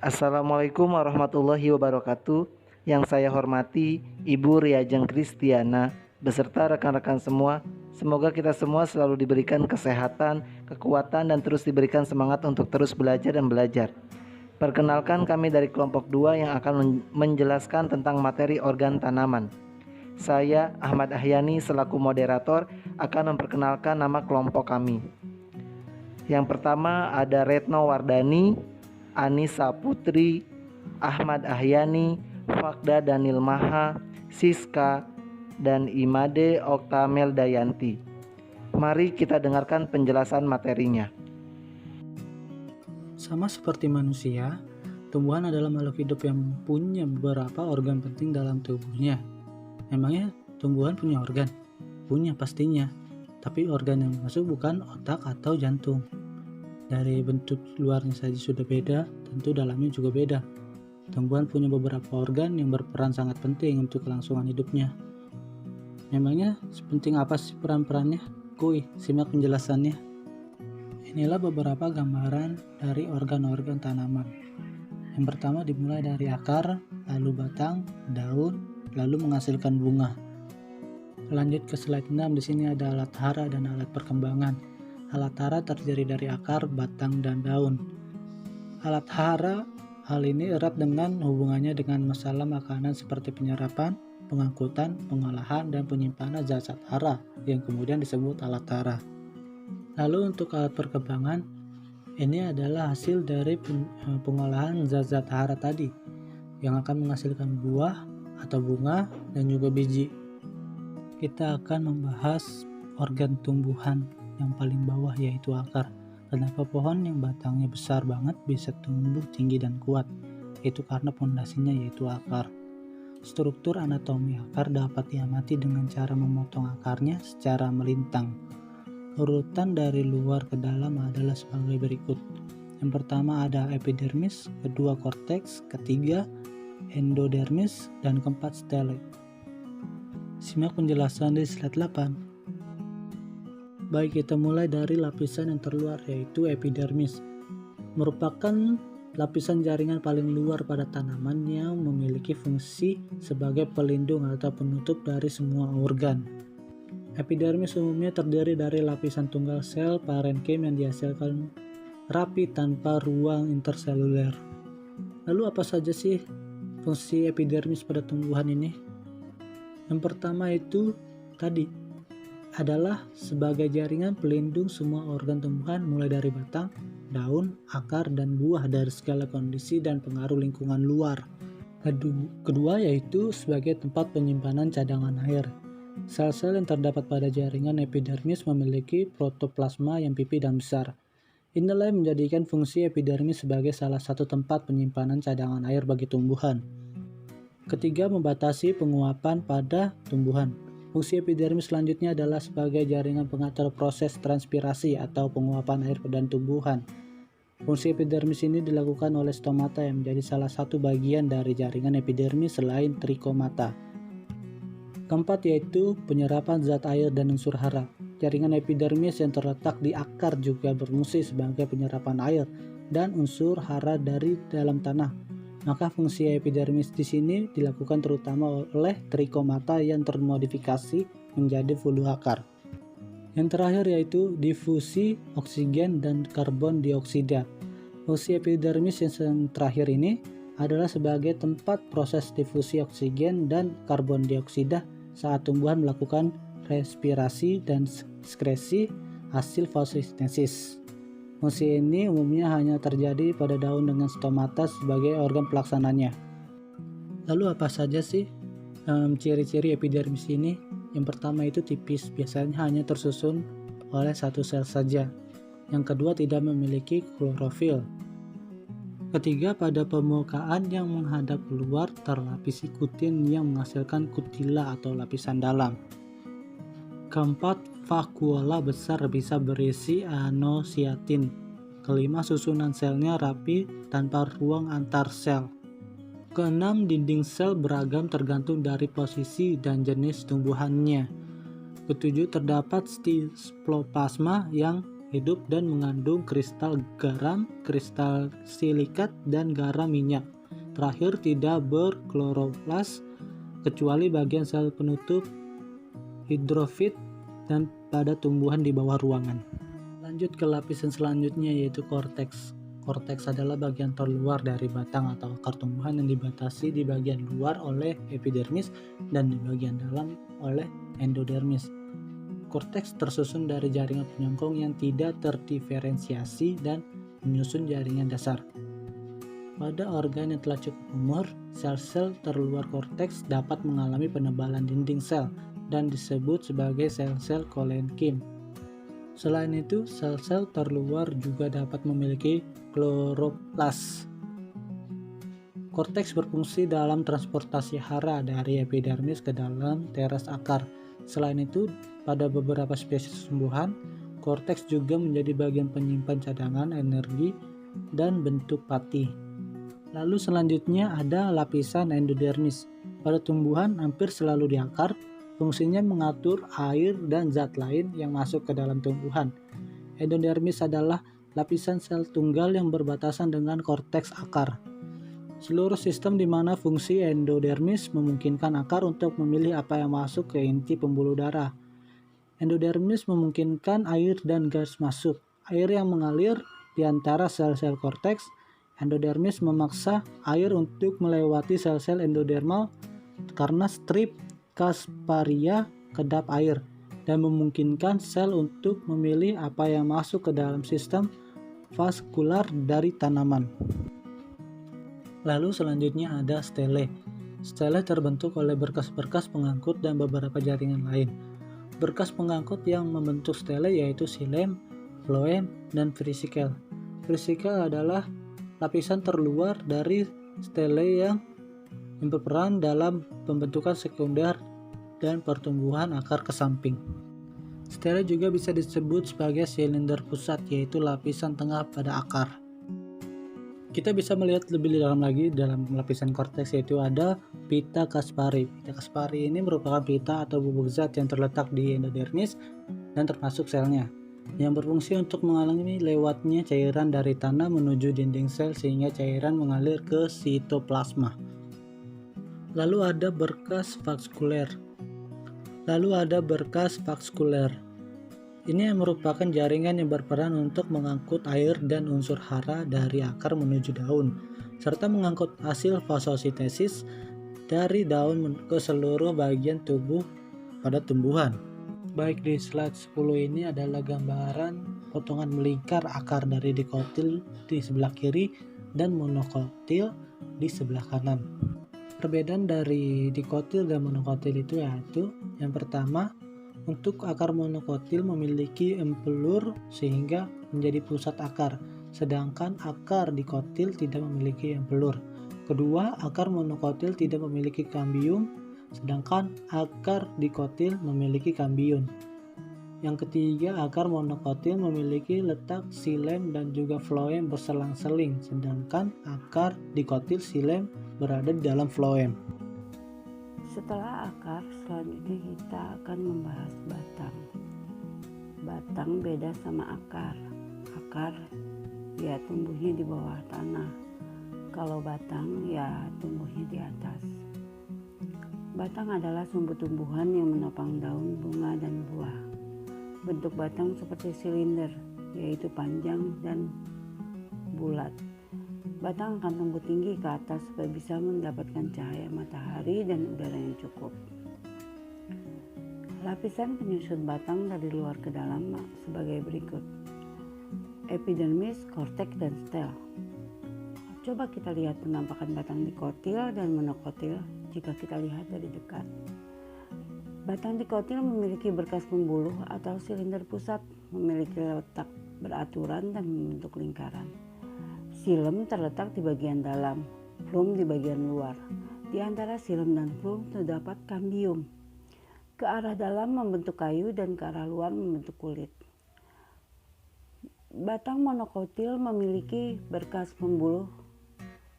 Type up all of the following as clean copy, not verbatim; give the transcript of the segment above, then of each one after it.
Assalamualaikum warahmatullahi wabarakatuh. Yang saya hormati Ibu Riajeng Kristiana beserta rekan-rekan semua. Semoga kita semua selalu diberikan kesehatan, kekuatan, dan terus diberikan semangat untuk terus belajar dan belajar. Perkenalkan, kami dari kelompok 2 yang akan menjelaskan tentang materi organ tanaman. Saya Ahmad Ahyani selaku moderator akan memperkenalkan nama kelompok kami. Yang pertama ada Retno Wardani, Anissa Putri, Ahmad Ahyani, Fakda Danil Maha, Siska, dan Imade Oktamel Dayanti. Mari kita dengarkan penjelasan materinya. Sama seperti manusia, tumbuhan adalah makhluk hidup yang punya beberapa organ penting dalam tubuhnya. Memangnya tumbuhan punya organ? Punya pastinya, tapi organ yang masuk bukan otak atau jantung. Dari bentuk luarnya saja sudah beda, tentu dalamnya juga beda. Tumbuhan punya beberapa organ yang berperan sangat penting untuk kelangsungan hidupnya. Memangnya sepenting apa sih peran-perannya? Kuy, simak penjelasannya. Inilah beberapa gambaran dari organ-organ tanaman. Yang pertama dimulai dari akar, lalu batang, daun, lalu menghasilkan bunga. Lanjut ke slide 6, di sini ada alat hara dan alat perkembangan. Alat hara terdiri dari akar, batang, dan daun. Alat hara, hal ini erat dengan hubungannya dengan masalah makanan seperti penyerapan, pengangkutan, pengolahan, dan penyimpanan zat-zat hara yang kemudian disebut alat hara. Lalu untuk alat perkembangan, ini adalah hasil dari pengolahan zat-zat hara tadi yang akan menghasilkan buah atau bunga dan juga biji. Kita akan membahas organ tumbuhan yang paling bawah, yaitu akar. Kenapa pohon yang batangnya besar banget bisa tumbuh tinggi dan kuat? Itu karena pondasinya yaitu akar. Struktur anatomi akar dapat diamati dengan cara memotong akarnya secara melintang. Urutan dari luar ke dalam adalah sebagai berikut. Yang pertama ada epidermis, kedua korteks, ketiga endodermis, dan keempat stele. Simak penjelasan di slide 8. Baik, kita mulai dari lapisan yang terluar yaitu epidermis. Merupakan lapisan jaringan paling luar pada tanaman yang memiliki fungsi sebagai pelindung atau penutup dari semua organ. Epidermis umumnya terdiri dari lapisan tunggal sel parenkim yang dihasilkan rapi tanpa ruang interseluler. Lalu apa saja sih fungsi epidermis pada tumbuhan ini? Yang pertama itu tadi adalah sebagai jaringan pelindung semua organ tumbuhan mulai dari batang, daun, akar, dan buah dari segala kondisi dan pengaruh lingkungan luar. Kedua yaitu sebagai tempat penyimpanan cadangan air. Sel-sel yang terdapat pada jaringan epidermis memiliki protoplasma yang pipih dan besar. Inilah yang menjadikan fungsi epidermis sebagai salah satu tempat penyimpanan cadangan air bagi tumbuhan. Ketiga, membatasi penguapan pada tumbuhan. Fungsi epidermis selanjutnya adalah sebagai jaringan pengatur proses transpirasi atau penguapan air pada tumbuhan. Fungsi epidermis ini dilakukan oleh stomata yang menjadi salah satu bagian dari jaringan epidermis selain trikomata. Keempat yaitu penyerapan zat air dan unsur hara. Jaringan epidermis yang terletak di akar juga berfungsi sebagai penyerapan air dan unsur hara dari dalam tanah. Maka fungsi epidermis di sini dilakukan terutama oleh trikomata yang termodifikasi menjadi fulu akar. Yang terakhir yaitu difusi oksigen dan karbon dioksida. Fungsi epidermis yang terakhir ini adalah sebagai tempat proses difusi oksigen dan karbon dioksida saat tumbuhan melakukan respirasi dan sekresi hasil fotosintesis. Fungsi ini umumnya hanya terjadi pada daun dengan stomata sebagai organ pelaksananya. Lalu apa saja sih ciri-ciri epidermis ini? Yang pertama itu tipis, biasanya hanya tersusun oleh satu sel saja. Yang kedua tidak memiliki klorofil. Ketiga, pada permukaan yang menghadap keluar terlapisi kutin yang menghasilkan kutila atau lapisan dalam. Keempat, vakuola besar bisa berisi anosiatin. Kelima, susunan selnya rapi tanpa ruang antar sel. Keenam, dinding sel beragam tergantung dari posisi dan jenis tumbuhannya. Ketujuh, terdapat stiproplasma yang hidup dan mengandung kristal garam, kristal silikat, dan garam minyak. Terakhir, tidak berkloroplas kecuali bagian sel penutup hidrofit dan pada tumbuhan di bawah ruangan. Lanjut ke lapisan selanjutnya, yaitu korteks. Korteks adalah bagian terluar dari batang atau akar tumbuhan yang dibatasi di bagian luar oleh epidermis dan di bagian dalam oleh endodermis. Korteks tersusun dari jaringan penyongkong yang tidak terdiferensiasi dan menyusun jaringan dasar. Pada organ yang telah cukup umur, sel-sel terluar korteks dapat mengalami penebalan dinding sel dan disebut sebagai sel-sel kolenkim. Selain itu, sel-sel terluar juga dapat memiliki kloroplas. Korteks berfungsi dalam transportasi hara dari epidermis ke dalam teras akar. Selain itu, pada beberapa spesies tumbuhan, korteks juga menjadi bagian penyimpan cadangan energi dan bentuk pati. Lalu selanjutnya ada lapisan endodermis. Pada tumbuhan hampir selalu di akar, fungsinya mengatur air dan zat lain yang masuk ke dalam tumbuhan. Endodermis adalah lapisan sel tunggal yang berbatasan dengan korteks akar. Seluruh sistem di mana fungsi endodermis memungkinkan akar untuk memilih apa yang masuk ke inti pembuluh darah. Endodermis memungkinkan air dan gas masuk. Air yang mengalir di antara sel-sel korteks. Endodermis memaksa air untuk melewati sel-sel endodermal karena strip Kasparia kedap air dan memungkinkan sel untuk memilih apa yang masuk ke dalam sistem vaskular dari tanaman. Lalu selanjutnya ada stele. Stele terbentuk oleh berkas-berkas pengangkut dan beberapa jaringan lain. Berkas pengangkut yang membentuk stele yaitu xilem, phloem, dan vesikel. Vesikel adalah lapisan terluar dari stele yang berperan dalam pembentukan sekunder dan pertumbuhan akar ke samping. Stele juga bisa disebut sebagai silinder pusat, yaitu lapisan tengah pada akar. Kita bisa melihat lebih dalam lagi dalam lapisan korteks, yaitu ada pita Kaspari. Pita Kaspari ini merupakan pita atau bubuk zat yang terletak di endodermis dan termasuk selnya, yang berfungsi untuk menghalangi lewatnya cairan dari tanah menuju dinding sel sehingga cairan mengalir ke sitoplasma. Lalu ada berkas vaskuler. Ini merupakan jaringan yang berperan untuk mengangkut air dan unsur hara dari akar menuju daun, serta mengangkut hasil fotosintesis dari daun ke seluruh bagian tubuh pada tumbuhan. Baik, di slide 10 ini adalah gambaran potongan melingkar akar dari dikotil di sebelah kiri dan monokotil di sebelah kanan. Perbedaan dari dikotil dan monokotil itu yaitu yang pertama, untuk akar monokotil memiliki empelur sehingga menjadi pusat akar, sedangkan akar dikotil tidak memiliki empelur. Kedua, akar monokotil tidak memiliki kambium, sedangkan akar dikotil memiliki kambium. Yang ketiga, akar monokotil memiliki letak xilem dan juga phloem berselang-seling, sedangkan akar dikotil xilem berada di dalam phloem. Setelah akar, selanjutnya kita akan membahas batang. Batang beda sama akar. Akar ya tumbuhnya di bawah tanah. Kalau batang ya tumbuhnya di atas. Batang adalah sumber tumbuhan yang menopang daun, bunga, dan buah. Bentuk batang seperti silinder, yaitu panjang dan bulat. Batang akan tumbuh tinggi ke atas supaya bisa mendapatkan cahaya matahari dan udara yang cukup. Lapisan penyusun batang dari luar ke dalam sebagai berikut: epidermis, korteks, dan stel. Coba kita lihat penampakan batang dikotil dan monokotil jika kita lihat dari dekat. Batang dikotil memiliki berkas pembuluh atau silinder pusat, memiliki letak beraturan dan membentuk lingkaran. Xilem terletak di bagian dalam, phloem di bagian luar. Di antara xilem dan phloem terdapat kambium. Ke arah dalam membentuk kayu dan ke arah luar membentuk kulit. Batang monokotil memiliki berkas pembuluh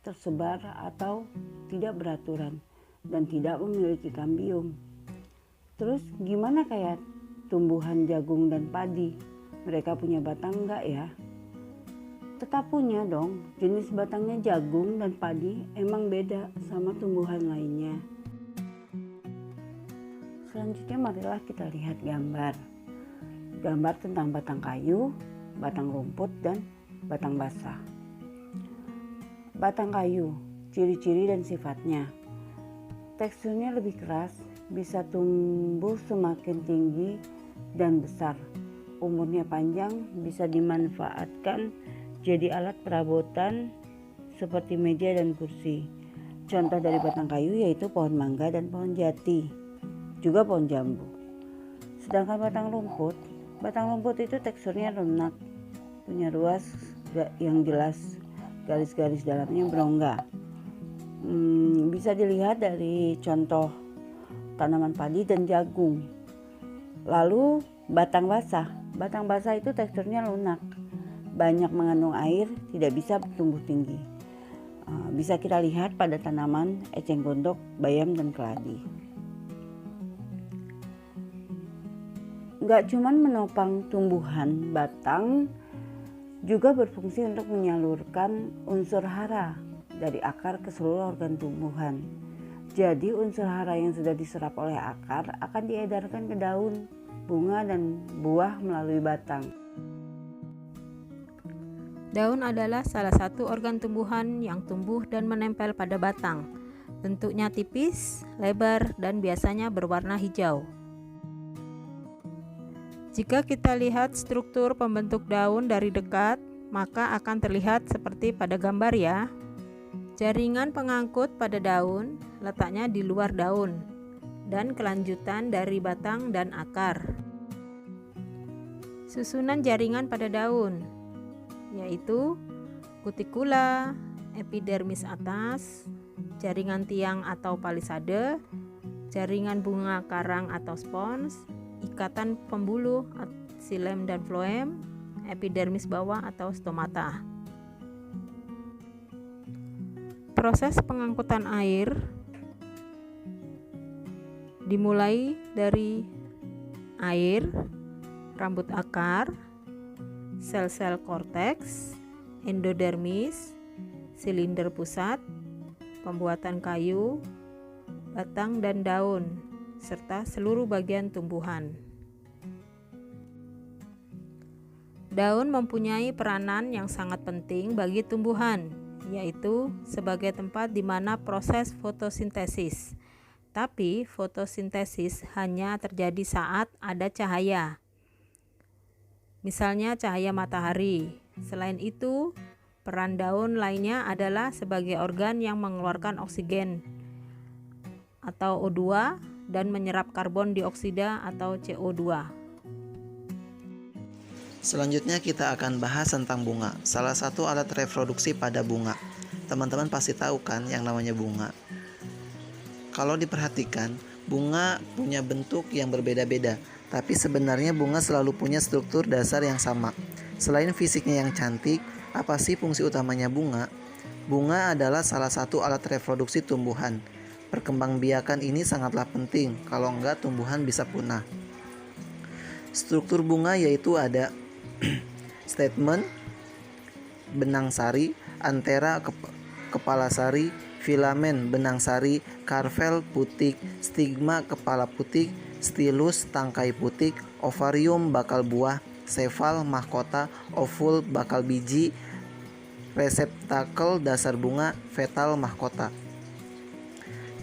tersebar atau tidak beraturan dan tidak memiliki kambium. Terus gimana kayak tumbuhan jagung dan padi? mereka punya batang enggak ya? Tetap punya dong. Jenis batangnya jagung dan padi emang beda sama tumbuhan lainnya. Selanjutnya marilah kita lihat gambar. Gambar tentang batang kayu, batang rumput, dan batang basah. Batang kayu, ciri-ciri dan sifatnya. Teksturnya lebih keras, bisa tumbuh semakin tinggi dan besar. Umurnya panjang, bisa dimanfaatkan jadi alat perabotan seperti meja dan kursi. Contoh dari batang kayu yaitu pohon mangga dan pohon jati, juga pohon jambu. Sedangkan batang rumput itu teksturnya lunak, punya ruas yang jelas, garis-garis dalamnya berongga. Bisa dilihat dari contoh tanaman padi dan jagung. Lalu batang basah itu teksturnya lunak, banyak mengandung air, tidak bisa tumbuh tinggi. Bisa kita lihat pada tanaman eceng gondok, bayam, dan keladi. Nggak cuman menopang tumbuhan, batang juga berfungsi untuk menyalurkan unsur hara dari akar ke seluruh organ tumbuhan. Jadi unsur hara yang sudah diserap oleh akar akan diedarkan ke daun, bunga, dan buah melalui batang. Daun adalah salah satu organ tumbuhan yang tumbuh dan menempel pada batang. Bentuknya tipis, lebar, dan biasanya berwarna hijau. Jika kita lihat struktur pembentuk daun dari dekat, maka akan terlihat seperti pada gambar ya. Jaringan pengangkut pada daun letaknya di luar daun dan kelanjutan dari batang dan akar. Susunan jaringan pada daun yaitu kutikula, epidermis atas, jaringan tiang atau palisade, jaringan bunga karang atau spons, ikatan pembuluh, xilem dan floem, epidermis bawah atau stomata. Proses pengangkutan air dimulai dari air, rambut akar, sel-sel korteks, endodermis, silinder pusat, pembuatan kayu, batang dan daun, serta seluruh bagian tumbuhan. Daun mempunyai peranan yang sangat penting bagi tumbuhan, yaitu sebagai tempat di mana proses fotosintesis. Tapi fotosintesis hanya terjadi saat ada cahaya. Misalnya cahaya matahari. Selain itu, peran daun lainnya adalah sebagai organ yang mengeluarkan oksigen atau O2 dan menyerap karbon dioksida atau CO2. Selanjutnya kita akan bahas tentang bunga, salah satu alat reproduksi pada bunga. Teman-teman pasti tahu kan yang namanya bunga. Kalau diperhatikan, bunga punya bentuk yang berbeda-beda, tapi sebenarnya bunga selalu punya struktur dasar yang sama. Selain fisiknya yang cantik, apa sih fungsi utamanya bunga? Bunga adalah salah satu alat reproduksi tumbuhan. Perkembangbiakan ini sangatlah penting, kalau enggak tumbuhan bisa punah. Struktur bunga yaitu ada stamen, benang sari, antera kepala sari, filamen benang sari, karvel putik, stigma kepala putik, stilus tangkai putik, ovarium bakal buah, sefal mahkota, ovul bakal biji, reseptakel dasar bunga, fetal mahkota.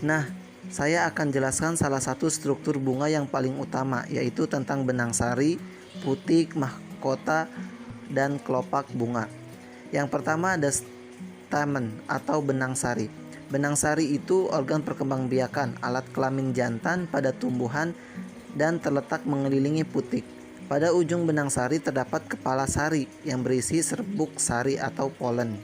Nah, saya akan jelaskan salah satu struktur bunga yang paling utama, yaitu tentang benang sari, putik, mahkota, dan kelopak bunga. Yang pertama ada stamen atau benang sari. Benang sari itu organ perkembangbiakan, alat kelamin jantan pada tumbuhan dan terletak mengelilingi putik. Pada ujung benang sari terdapat kepala sari yang berisi serbuk sari atau polen.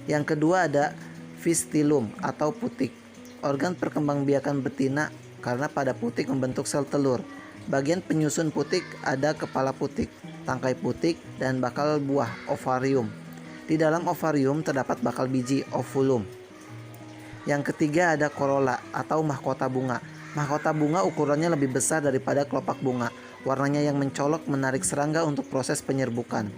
Yang kedua ada pistilum atau putik, organ perkembangbiakan betina karena pada putik membentuk sel telur. Bagian penyusun putik ada kepala putik, tangkai putik, dan bakal buah ovarium. Di dalam ovarium terdapat bakal biji ovulum. Yang ketiga ada korola atau mahkota bunga. Mahkota bunga ukurannya lebih besar daripada kelopak bunga. Warnanya yang mencolok menarik serangga untuk proses penyerbukan.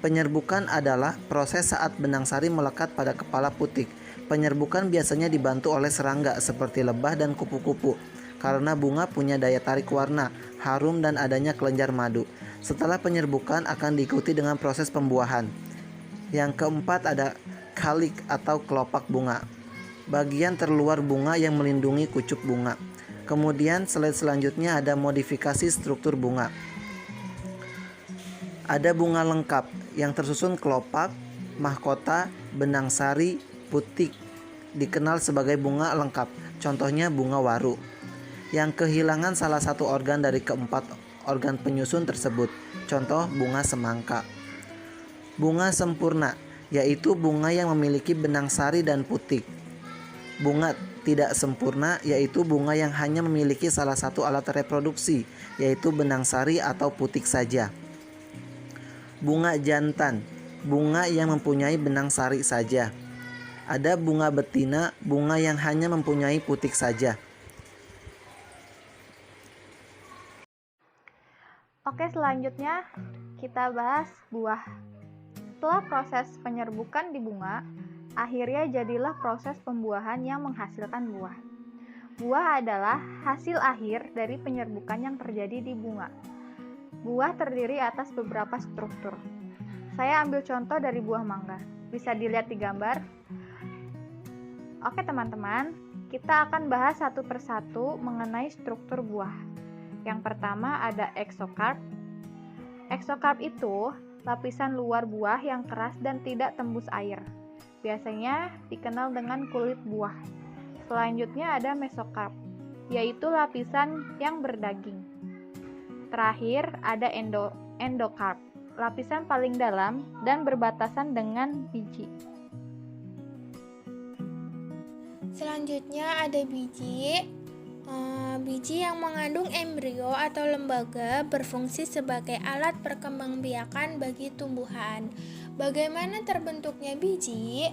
Penyerbukan adalah proses saat benang sari melekat pada kepala putik. Penyerbukan biasanya dibantu oleh serangga seperti lebah dan kupu-kupu. Karena bunga punya daya tarik warna, harum dan adanya kelenjar madu. Setelah penyerbukan akan diikuti dengan proses pembuahan. Yang keempat ada kalik atau kelopak bunga. Bagian terluar bunga yang melindungi kucuk bunga. Kemudian slide selanjutnya ada modifikasi struktur bunga. Ada bunga lengkap yang tersusun kelopak, mahkota, benang sari, putik, dikenal sebagai bunga lengkap. Contohnya bunga waru. Yang kehilangan salah satu organ dari keempat organ penyusun tersebut. Contoh bunga semangka. Bunga sempurna, yaitu bunga yang memiliki benang sari dan putik. Bunga tidak sempurna, yaitu bunga yang hanya memiliki salah satu alat reproduksi, yaitu benang sari atau putik saja. Bunga jantan, bunga yang mempunyai benang sari saja. Ada bunga betina, bunga yang hanya mempunyai putik saja. Oke, selanjutnya kita bahas buah. Setelah proses penyerbukan di bunga, akhirnya jadilah proses pembuahan yang menghasilkan buah. Buah adalah hasil akhir dari penyerbukan yang terjadi di bunga. Buah terdiri atas beberapa struktur. Saya ambil contoh dari buah mangga. Bisa dilihat di gambar. Oke teman-teman, kita akan bahas satu persatu mengenai struktur buah. Yang pertama ada exocarp. Exocarp itu lapisan luar buah yang keras dan tidak tembus air. Biasanya dikenal dengan kulit buah. Selanjutnya ada mesokarp, yaitu lapisan yang berdaging. Terakhir ada endokarp, lapisan paling dalam dan berbatasan dengan biji. Selanjutnya ada biji. Biji yang mengandung embrio atau lembaga berfungsi sebagai alat perkembangbiakan bagi tumbuhan. Bagaimana terbentuknya biji?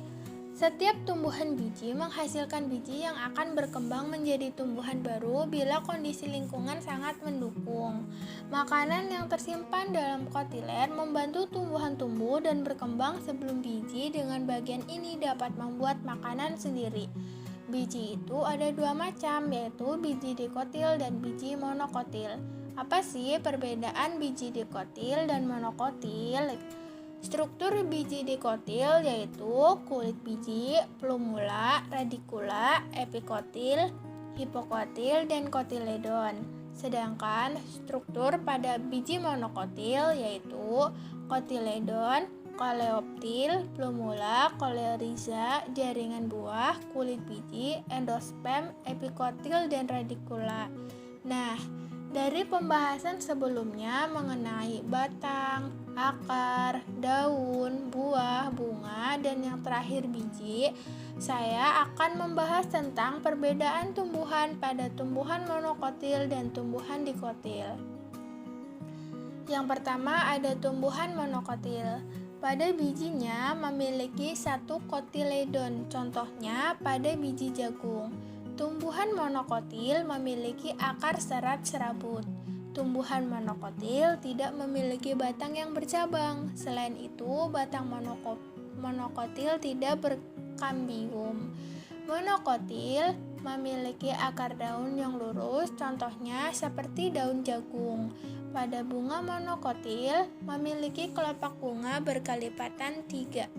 Setiap tumbuhan biji menghasilkan biji yang akan berkembang menjadi tumbuhan baru bila kondisi lingkungan sangat mendukung. Makanan yang tersimpan dalam kotiler membantu tumbuhan tumbuh dan berkembang sebelum biji dengan bagian ini dapat membuat makanan sendiri. Biji itu ada dua macam, yaitu biji dikotil dan biji monokotil. Apa sih perbedaan biji dikotil dan monokotil? Struktur biji dikotil yaitu kulit biji, plumula, radikula, epikotil, hipokotil, dan kotiledon. Sedangkan struktur pada biji monokotil yaitu kotiledon, koleoptil, plumula, koleoriza, jaringan buah, kulit biji, endosperm, epikotil, dan radikula. Nah, dari pembahasan sebelumnya mengenai batang, akar, daun, buah, bunga, dan yang terakhir biji, saya akan membahas tentang perbedaan tumbuhan pada tumbuhan monokotil dan tumbuhan dikotil. Yang pertama ada tumbuhan monokotil. Pada bijinya memiliki satu kotiledon, contohnya pada biji jagung. Tumbuhan monokotil memiliki akar serat serabut. Tumbuhan monokotil tidak memiliki batang yang bercabang. Selain itu, batang monokotil tidak berkambium. Monokotil memiliki akar daun yang lurus, contohnya seperti daun jagung. Pada bunga monokotil memiliki kelopak bunga berkelipatan 3.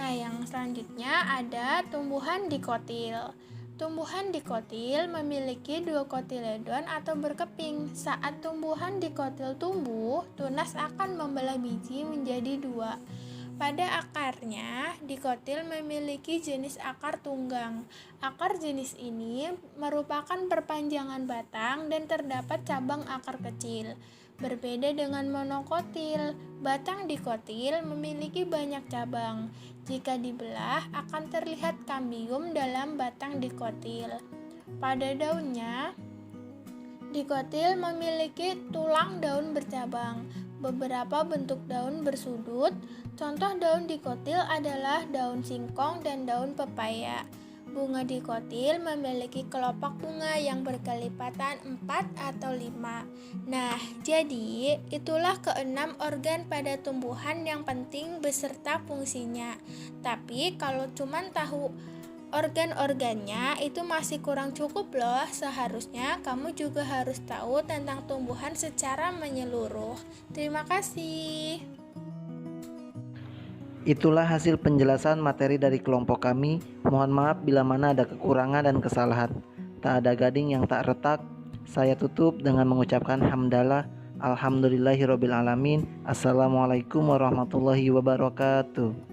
Nah, yang selanjutnya ada tumbuhan dikotil. Tumbuhan dikotil memiliki 2 kotiledon atau berkeping. Saat tumbuhan dikotil tumbuh, tunas akan membelah biji menjadi 2. Pada akarnya, dikotil memiliki jenis akar tunggang. Akar jenis ini merupakan perpanjangan batang dan terdapat cabang akar kecil. Berbeda dengan monokotil, batang dikotil memiliki banyak cabang. Jika dibelah, akan terlihat kambium dalam batang dikotil. Pada daunnya, dikotil memiliki tulang daun bercabang. Beberapa bentuk daun bersudut. Contoh daun dikotil adalah daun singkong dan daun pepaya. Bunga dikotil memiliki kelopak bunga yang berkelipatan 4 atau 5. Nah, jadi itulah keenam organ pada tumbuhan yang penting beserta fungsinya. Tapi kalau cuman tahu organ-organnya itu masih kurang cukup loh. Seharusnya kamu juga harus tahu tentang tumbuhan secara menyeluruh. Terima kasih. Itulah hasil penjelasan materi dari kelompok kami. Mohon maaf bila mana ada kekurangan dan kesalahan. Tak ada gading yang tak retak. Saya tutup dengan mengucapkan hamdalah. Alhamdulillahirobbilalamin. Assalamualaikum warahmatullahi wabarakatuh.